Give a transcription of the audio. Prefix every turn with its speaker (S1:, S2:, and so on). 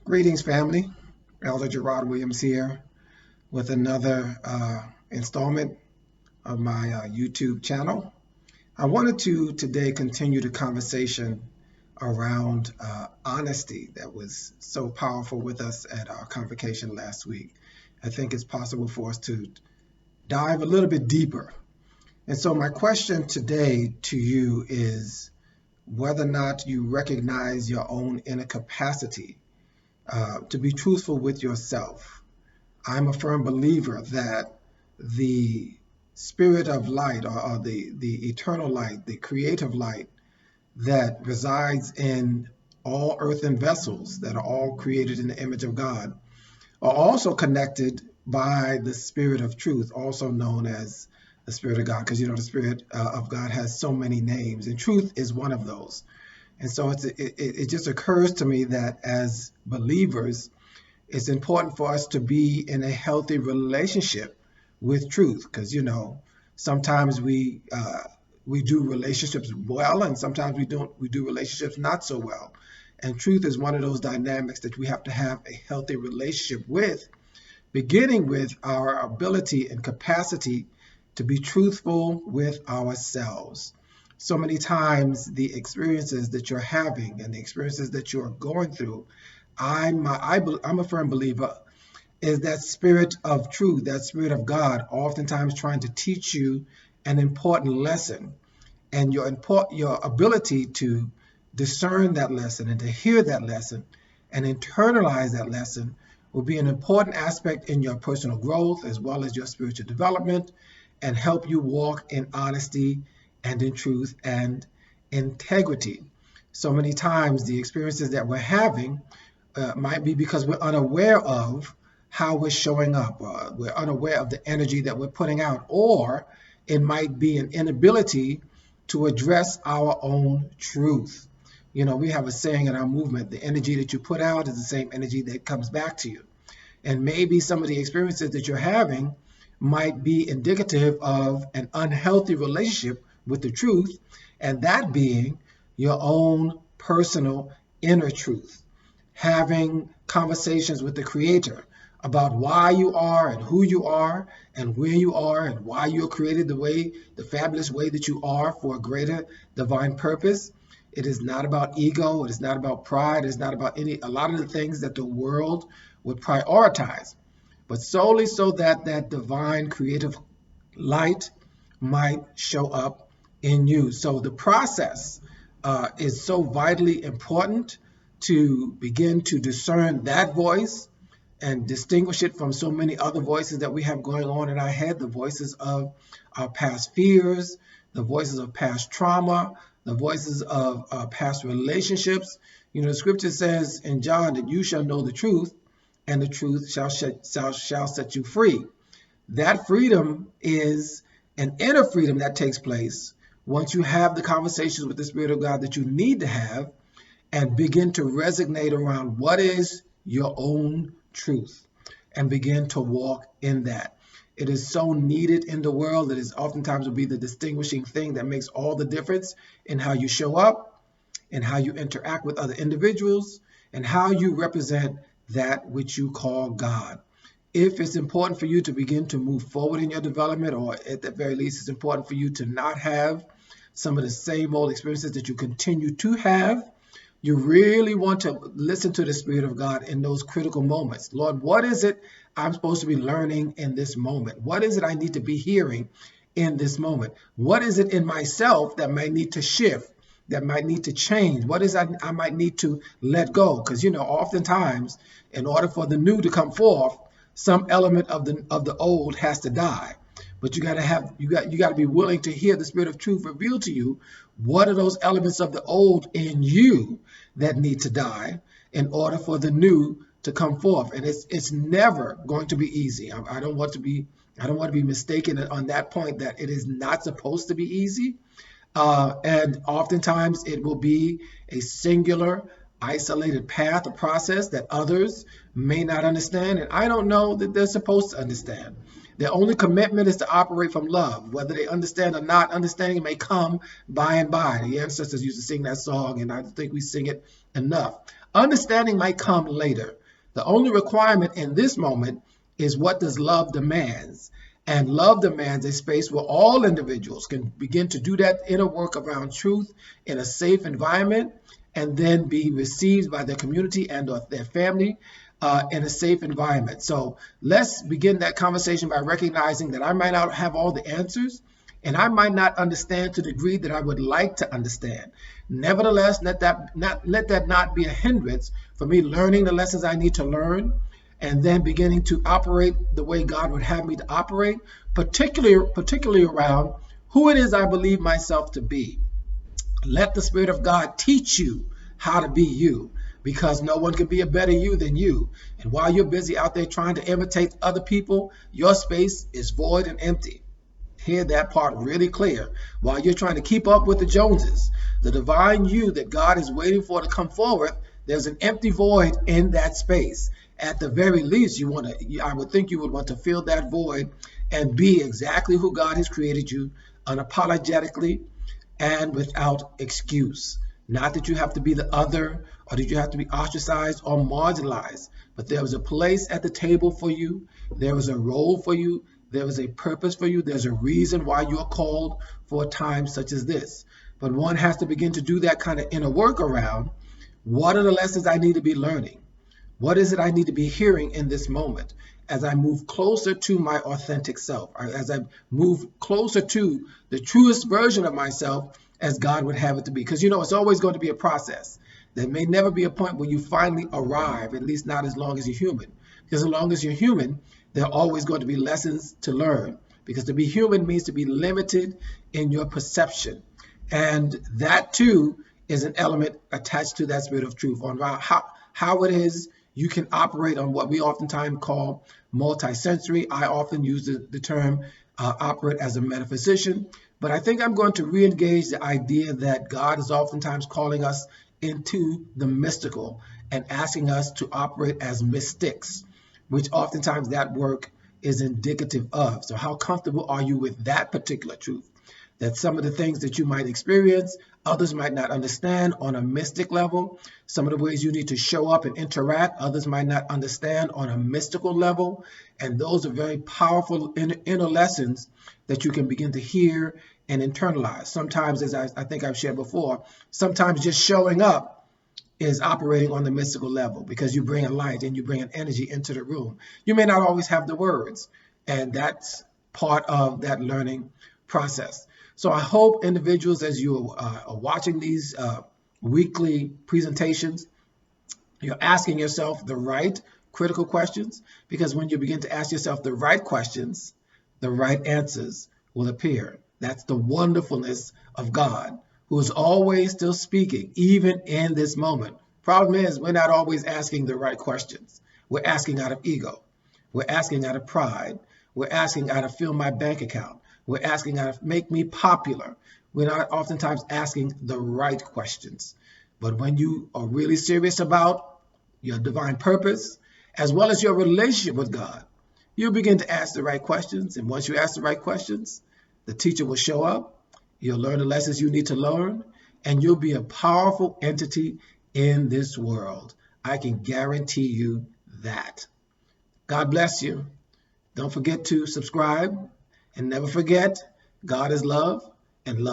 S1: Greetings, family. Elder Gerard Williams here with another installment of my YouTube channel. I wanted to today continue the conversation around honesty that was so powerful with us at our convocation last week. I think it's possible for us to dive a little bit deeper. And so, my question today to you is whether or not you recognize your own inner capacity to be truthful with yourself. I'm a firm believer that the spirit of light or the eternal light, the creative light that resides in all earthen vessels that are all created in the image of God are also connected by the spirit of truth, also known as the spirit of God, because the spirit of God has so many names, and truth is one of those. And so it just occurs to me that as believers, it's important for us to be in a healthy relationship with truth, because sometimes we do relationships well, and sometimes we do relationships not so well. And truth is one of those dynamics that we have to have a healthy relationship with, beginning with our ability and capacity to be truthful with ourselves. So many times the experiences that you're having and the experiences that you're going through, I'm a firm believer, is that spirit of truth, that spirit of God, oftentimes trying to teach you an important lesson. And your ability to discern that lesson and to hear that lesson and internalize that lesson will be an important aspect in your personal growth as well as your spiritual development, and help you walk in honesty and in truth and integrity. So many times the experiences that we're having might be because we're unaware of how we're showing up. We're unaware of the energy that we're putting out, or it might be an inability to address our own truth. We have a saying in our movement: the energy that you put out is the same energy that comes back to you. And maybe some of the experiences that you're having might be indicative of an unhealthy relationship with the truth, and that being your own personal inner truth. Having conversations with the Creator about why you are and who you are and where you are and why you're created the fabulous way that you are for a greater divine purpose. It is not about ego. It is not about pride. It is not about a lot of the things that the world would prioritize, but solely so that that divine creative light might show up in you. So the process is so vitally important to begin to discern that voice and distinguish it from so many other voices that we have going on in our head, the voices of our past fears, the voices of past trauma, the voices of past relationships. The scripture says in John that you shall know the truth, and the truth shall set you free. That freedom is an inner freedom that takes place once you have the conversations with the Spirit of God that you need to have, and begin to resonate around what is your own truth and begin to walk in that. It is so needed in the world. It is oftentimes will be the distinguishing thing that makes all the difference in how you show up and how you interact with other individuals and how you represent that which you call God. If it's important for you to begin to move forward in your development, or at the very least, it's important for you to not have some of the same old experiences that you continue to have, you really want to listen to the Spirit of God in those critical moments. Lord, what is it I'm supposed to be learning in this moment? What is it I need to be hearing in this moment? What is it in myself that might need to shift, that might need to change? What is I might need to let go? Because oftentimes, in order for the new to come forth, some element of the old has to die. But you got to be willing to hear the Spirit of truth reveal to you what are those elements of the old in you that need to die in order for the new to come forth. And it's never going to be easy. I don't want to be mistaken on that point, that it is not supposed to be easy. And oftentimes it will be a singular, isolated path, a process that others may not understand. And I don't know that they're supposed to understand. Their only commitment is to operate from love. Whether they understand or not, understanding may come by and by. The ancestors used to sing that song, and I think we sing it enough. Understanding might come later. The only requirement in this moment is what does love demands. And love demands a space where all individuals can begin to do that inner work around truth in a safe environment and then be received by their community and or their family in a safe environment. So let's begin that conversation by recognizing that I might not have all the answers and I might not understand to the degree that I would like to understand. Nevertheless, let that not be a hindrance for me learning the lessons I need to learn and then beginning to operate the way God would have me to operate, particularly around who it is I believe myself to be. Let the Spirit of God teach you how to be you, because no one can be a better you than you. And while you're busy out there trying to imitate other people, your space is void and empty. Hear that part really clear. While you're trying to keep up with the Joneses, the divine you that God is waiting for to come forward, there's an empty void in that space. At the very least, I would think you would want to fill that void and be exactly who God has created you, unapologetically and without excuse. Not that you have to be the other or that you have to be ostracized or marginalized, but there was a place at the table for you. There was a role for you. There was a purpose for you. There's a reason why you're called for a time such as this. But one has to begin to do that kind of inner work around what are the lessons I need to be learning? What is it I need to be hearing in this moment as I move closer to my authentic self, as I move closer to the truest version of myself as God would have it to be? Because, it's always going to be a process. There may never be a point where you finally arrive, at least not as long as you're human. Because as long as you're human, there are always going to be lessons to learn. Because to be human means to be limited in your perception. And that, too, is an element attached to that spirit of truth on how it is you can operate on what we oftentimes call multisensory. I often use the term operate as a metaphysician, but I think I'm going to re-engage the idea that God is oftentimes calling us into the mystical and asking us to operate as mystics, which oftentimes that work is indicative of. So how comfortable are you with that particular truth? That some of the things that you might experience, others might not understand on a mystic level. Some of the ways you need to show up and interact, others might not understand on a mystical level. And those are very powerful inner lessons that you can begin to hear and internalize. Sometimes, as I think I've shared before, sometimes just showing up is operating on the mystical level because you bring a light and you bring an energy into the room. You may not always have the words, and that's part of that learning process. So I hope individuals, as you are watching these weekly presentations, you're asking yourself the right critical questions, because when you begin to ask yourself the right questions, the right answers will appear. That's the wonderfulness of God, who is always still speaking, even in this moment. Problem is, we're not always asking the right questions. We're asking out of ego. We're asking out of pride. We're asking out of fill my bank account. We're asking out of make me popular. We're not oftentimes asking the right questions. But when you are really serious about your divine purpose, as well as your relationship with God, you'll begin to ask the right questions. And once you ask the right questions, the teacher will show up. You'll learn the lessons you need to learn, and you'll be a powerful entity in this world. I can guarantee you that. God bless you. Don't forget to subscribe. And never forget, God is love, and love